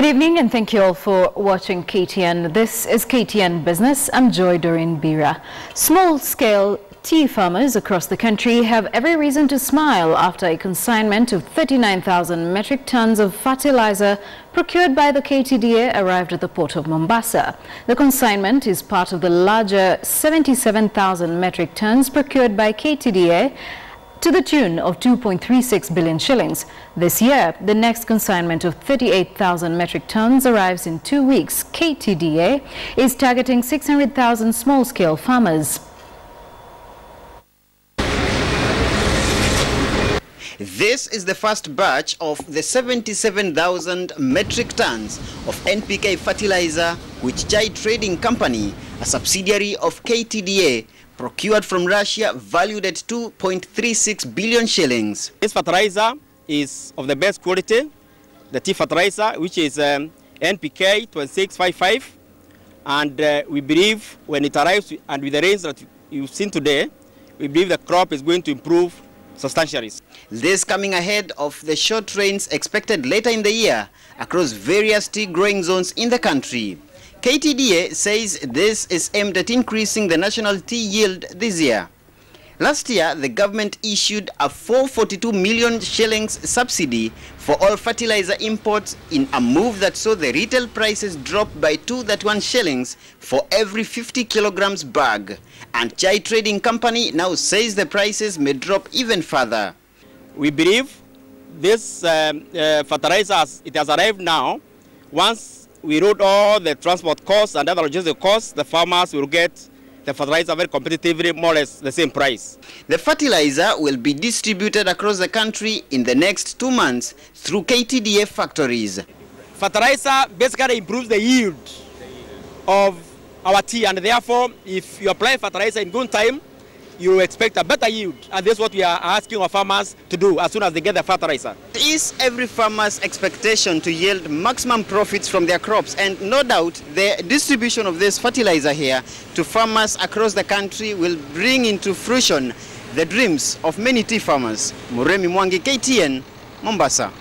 Good evening and thank you all for watching KTN. This is KTN Business. I'm Joy Doreen Bira. Small-scale tea farmers across the country have every reason to smile after a consignment of 39,000 metric tons of fertilizer procured by the KTDA arrived at the port of Mombasa. The consignment is part of the larger 77,000 metric tons procured by KTDA to the tune of 2.36 billion shillings. This year, the next consignment of 38,000 metric tons arrives in 2 weeks. KTDA is targeting 600,000 small-scale farmers. This is the first batch of the 77,000 metric tons of NPK fertilizer which Chai Trading Company, a subsidiary of KTDA, procured from Russia, valued at 2.36 billion shillings. This fertilizer is of the best quality, the tea fertilizer, which is NPK 2655, and we believe when it arrives and with the rains that you've seen today, we believe the crop is going to improve substantially. This coming ahead of the short rains expected later in the year across various tea growing zones in the country. KTDA says this is aimed at increasing the national tea yield this year. Last year, the government issued a 442 million shillings subsidy for all fertilizer imports in a move that saw the retail prices drop by 231 shillings for every 50 kilograms bag. And Chai Trading Company now says the prices may drop even further. We believe this fertilizer, it has arrived now. Once we wrote all the transport costs and other logistic costs, the farmers will get the fertilizer very competitively, more or less the same price. The fertilizer will be distributed across the country in the next 2 months through KTDA factories. Fertilizer basically improves the yield of our tea, and therefore, if you apply fertilizer in good time, you expect a better yield, and this is what we are asking our farmers to do as soon as they get the fertilizer. It is every farmer's expectation to yield maximum profits from their crops, and no doubt the distribution of this fertilizer here to farmers across the country will bring into fruition the dreams of many tea farmers. Muremi Mwangi, KTN, Mombasa.